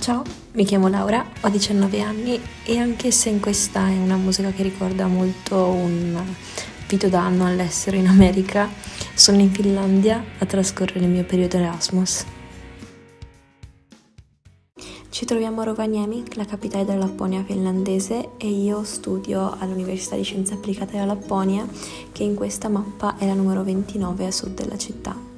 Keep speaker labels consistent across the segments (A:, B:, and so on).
A: Ciao, mi chiamo Laura, ho 19 anni e anche se in questa è una musica che ricorda molto un video d'anno all'estero in America, sono in Finlandia a trascorrere il mio periodo Erasmus. Ci troviamo a Rovaniemi, la capitale della Lapponia finlandese, e io studio all'Università di Scienze Applicate della Lapponia, che in questa mappa è la numero 29 a sud della città.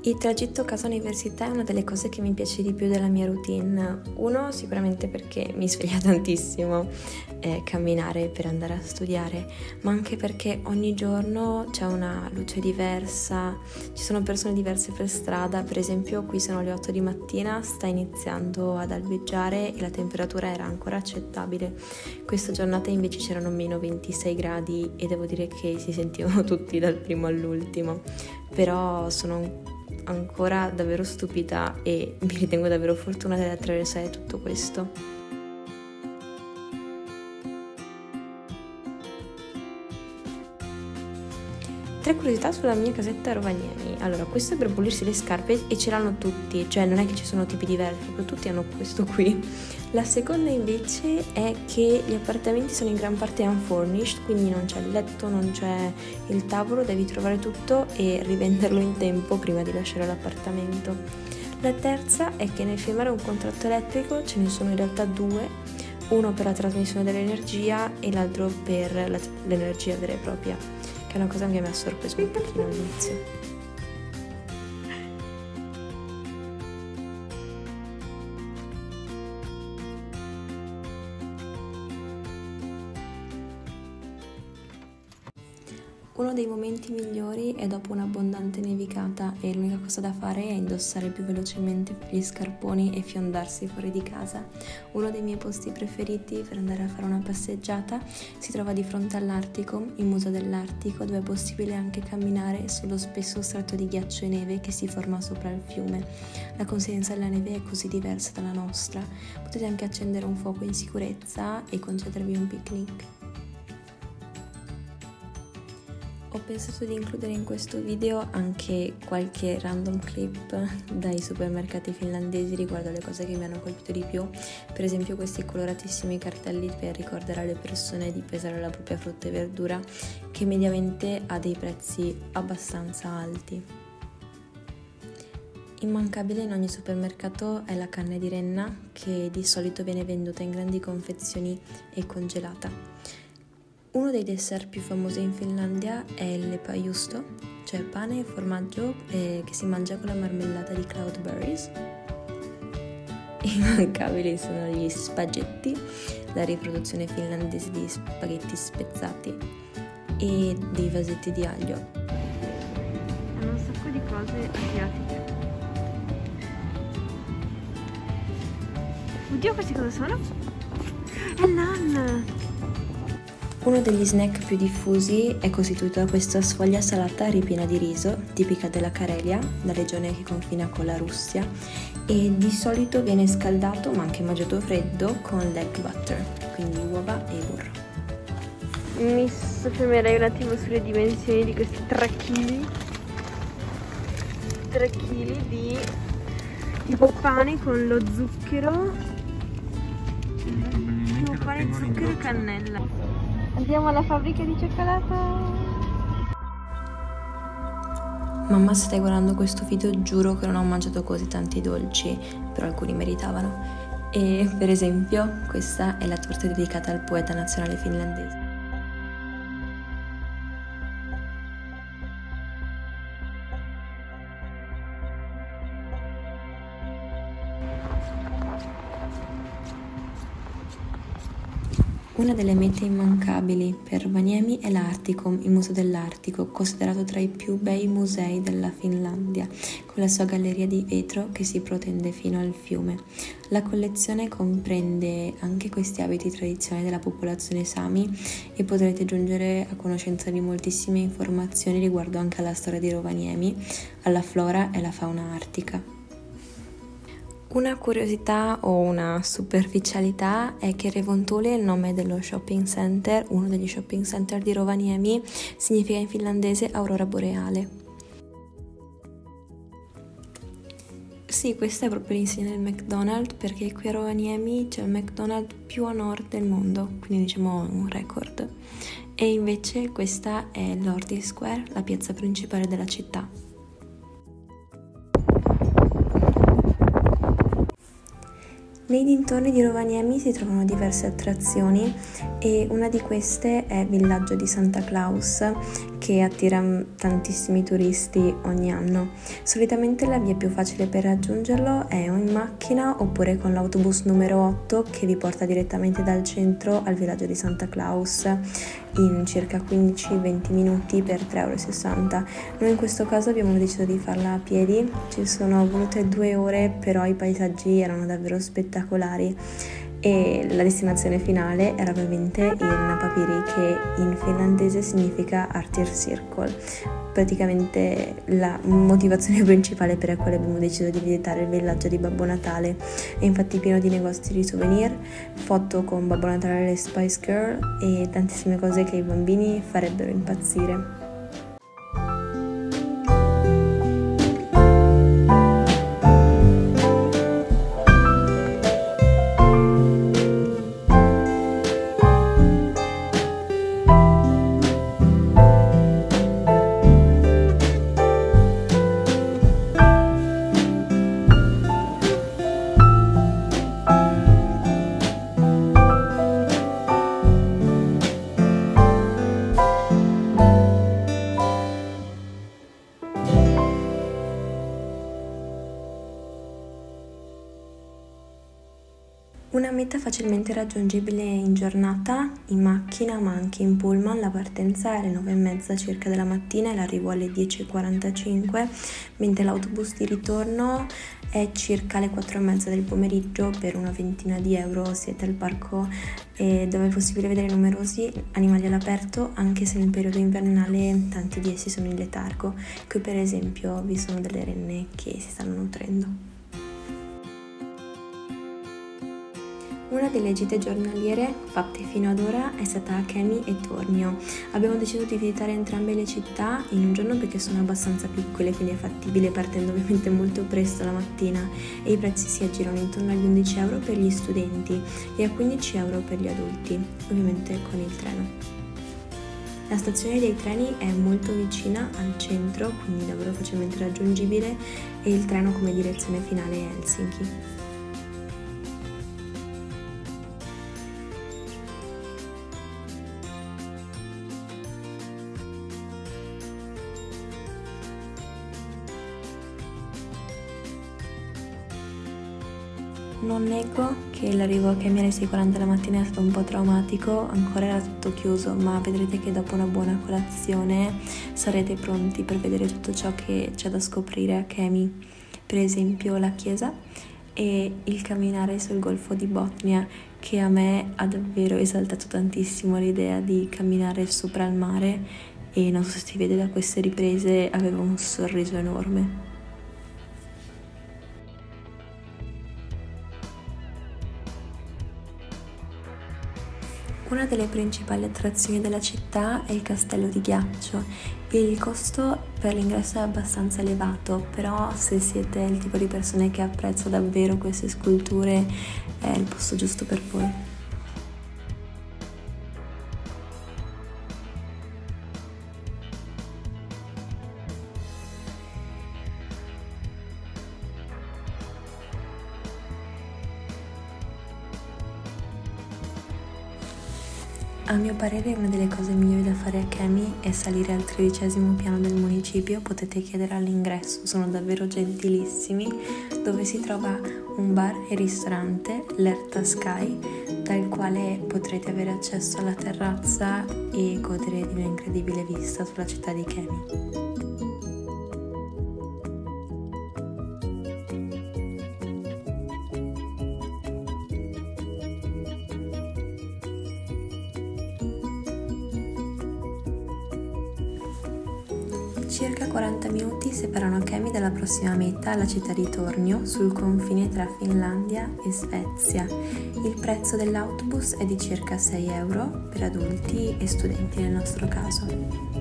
A: Il tragitto casa-università è una delle cose che mi piace di più della mia routine. Uno, sicuramente perché mi sveglia tantissimo camminare per andare a studiare, ma anche perché ogni giorno c'è una luce diversa, ci sono persone diverse per strada. Per esempio qui sono le 8 di mattina, sta iniziando ad albeggiare e la temperatura era ancora accettabile. Questa giornata invece c'erano meno 26 gradi e devo dire che si sentivano tutti dal primo all'ultimo, però sono ancora davvero stupida e mi ritengo davvero fortunata di attraversare tutto questo. Tre curiosità sulla mia casetta a Rovaniemi. Allora, questo è per pulirsi le scarpe e ce l'hanno tutti, cioè non è che ci sono tipi diversi, proprio tutti hanno questo qui. La seconda invece è che gli appartamenti sono in gran parte unfurnished, quindi non c'è il letto, non c'è il tavolo, devi trovare tutto e rivenderlo in tempo prima di lasciare l'appartamento. La terza è che nel firmare un contratto elettrico ce ne sono in realtà due, uno per la trasmissione dell'energia e l'altro per l'energia vera e propria, che è una cosa che mi ha sorpreso un pochino all'inizio. Uno dei momenti migliori è dopo un'abbondante nevicata e l'unica cosa da fare è indossare più velocemente gli scarponi e fiondarsi fuori di casa. Uno dei miei posti preferiti per andare a fare una passeggiata si trova di fronte all'Artico, il Museo dell'Artico, dove è possibile anche camminare sullo spesso strato di ghiaccio e neve che si forma sopra il fiume. La consistenza della neve è così diversa dalla nostra. Potete anche accendere un fuoco in sicurezza e concedervi un picnic. Ho pensato di includere in questo video anche qualche random clip dai supermercati finlandesi riguardo alle cose che mi hanno colpito di più, per esempio questi coloratissimi cartelli per ricordare alle persone di pesare la propria frutta e verdura, che mediamente ha dei prezzi abbastanza alti. Immancabile in ogni supermercato è la carne di renna, che di solito viene venduta in grandi confezioni e congelata. Uno dei dessert più famosi in Finlandia è il lepäjuusto, cioè pane e formaggio che si mangia con la marmellata di cloudberries. Immancabili sono gli spaghetti, la riproduzione finlandese di spaghetti spezzati, e dei vasetti di aglio. Hanno un sacco di cose asiatiche. Oddio, queste cosa sono? È naan! Uno degli snack più diffusi è costituito da questa sfoglia salata ripiena di riso, tipica della Karelia, la regione che confina con la Russia, e di solito viene scaldato ma anche mangiato freddo con l'egg butter, quindi uova e burro. Mi soffermerei un attimo sulle dimensioni di questi 3 kg. 3 kg di tipo pane con lo zucchero, tipo pane, zucchero e cannella. Andiamo alla fabbrica di cioccolato. Mamma, se stai guardando questo video, giuro che non ho mangiato così tanti dolci, però alcuni meritavano. E per esempio questa è la torta dedicata al poeta nazionale finlandese. Una delle mete immancabili per Rovaniemi è l'Artico, il Museo dell'Artico, considerato tra i più bei musei della Finlandia, con la sua galleria di vetro che si protende fino al fiume. La collezione comprende anche questi abiti tradizionali della popolazione Sami e potrete giungere a conoscenza di moltissime informazioni riguardo anche alla storia di Rovaniemi, alla flora e alla fauna artica. Una curiosità o una superficialità è che Revontuuli è il nome dello shopping center, uno degli shopping center di Rovaniemi, significa in finlandese aurora boreale. Sì, questa è proprio l'insegna del McDonald's, perché qui a Rovaniemi c'è il McDonald's più a nord del mondo, quindi diciamo un record. E invece questa è l'Ordi Square, la piazza principale della città. Nei dintorni di Rovaniemi si trovano diverse attrazioni e una di queste è Villaggio di Santa Claus, che attira tantissimi turisti ogni anno. Solitamente la via più facile per raggiungerlo è o in macchina oppure con l'autobus numero 8 che vi porta direttamente dal centro al Villaggio di Santa Claus in circa 15-20 minuti per 3,60 €. Noi in questo caso abbiamo deciso di farla a piedi, ci sono volute 2 ore, però i paesaggi erano davvero spettacolari e la destinazione finale era ovviamente il Napapiri, che in finlandese significa Arctic Circle. Praticamente la motivazione principale per la quale abbiamo deciso di visitare il villaggio di Babbo Natale. È infatti pieno di negozi di souvenir, foto con Babbo Natale e le Spice Girl e tantissime cose che i bambini farebbero impazzire. Una meta facilmente raggiungibile in giornata, in macchina ma anche in pullman. La partenza è alle 9:30 circa della mattina e l'arrivo alle 10:45, mentre l'autobus di ritorno è circa alle 4:30 del pomeriggio. Per una ventina di euro siete al parco dove è possibile vedere numerosi animali all'aperto, anche se nel periodo invernale tanti di essi sono in letargo. Qui per esempio vi sono delle renne che si stanno nutrendo. Una delle gite giornaliere fatte fino ad ora è stata a Kemi e Tornio. Abbiamo deciso di visitare entrambe le città in un giorno perché sono abbastanza piccole, quindi è fattibile partendo ovviamente molto presto la mattina, e i prezzi si aggirano intorno agli 11 € per gli studenti e a 15 € per gli adulti, ovviamente con il treno. La stazione dei treni è molto vicina al centro, quindi davvero facilmente raggiungibile, e il treno come direzione finale è Helsinki. Non nego che l'arrivo a Kemi alle 6:40 la mattina è stato un po' traumatico, ancora era tutto chiuso, ma vedrete che dopo una buona colazione sarete pronti per vedere tutto ciò che c'è da scoprire a Kemi. Per esempio la chiesa e il camminare sul golfo di Botnia, che a me ha davvero esaltato tantissimo l'idea di camminare sopra il mare, e non so se si vede da queste riprese, avevo un sorriso enorme. Una delle principali attrazioni della città è il castello di ghiaccio. Il costo per l'ingresso è abbastanza elevato, però se siete il tipo di persone che apprezza davvero queste sculture è il posto giusto per voi. A mio parere una delle cose migliori da fare a Kemi è salire al 13° piano del municipio. Potete chiedere all'ingresso, sono davvero gentilissimi, dove si trova un bar e ristorante, l'Erta Sky, dal quale potrete avere accesso alla terrazza e godere di un'incredibile vista sulla città di Kemi. Circa 40 minuti separano Kemi dalla prossima meta, la città di Tornio, sul confine tra Finlandia e Svezia. Il prezzo dell'autobus è di circa 6 € per adulti e studenti nel nostro caso.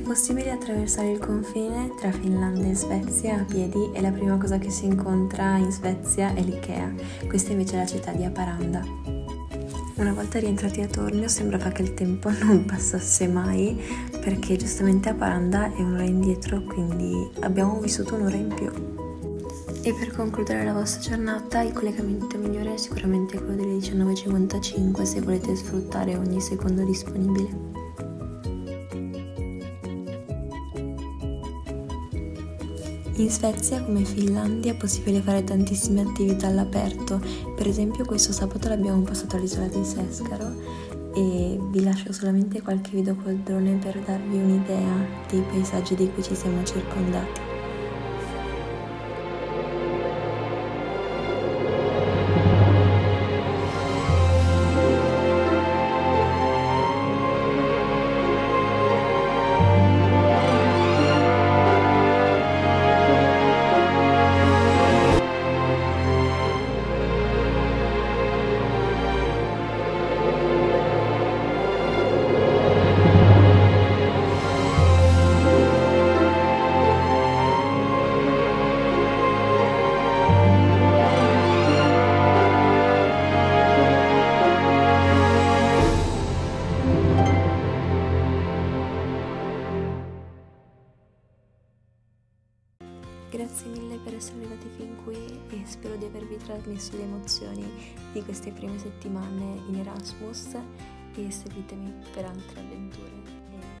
A: possibile attraversare il confine tra Finlandia e Svezia a piedi e la prima cosa che si incontra in Svezia è l'Ikea. Questa invece è la città di Haparanda. Una volta rientrati a Tornio sembrava che il tempo non passasse mai, perché giustamente Haparanda è un'ora indietro, quindi abbiamo vissuto un'ora in più. E per concludere la vostra giornata, il collegamento migliore è sicuramente quello delle 19:55 se volete sfruttare ogni secondo disponibile. In Svezia, come in Finlandia, è possibile fare tantissime attività all'aperto. Per esempio, questo sabato l'abbiamo passato all'isola di Sescaro e vi lascio solamente qualche video col drone per darvi un'idea dei paesaggi di cui ci siamo circondati. Grazie mille per essere arrivati fin qui e spero di avervi trasmesso le emozioni di queste prime settimane in Erasmus e seguitemi per altre avventure.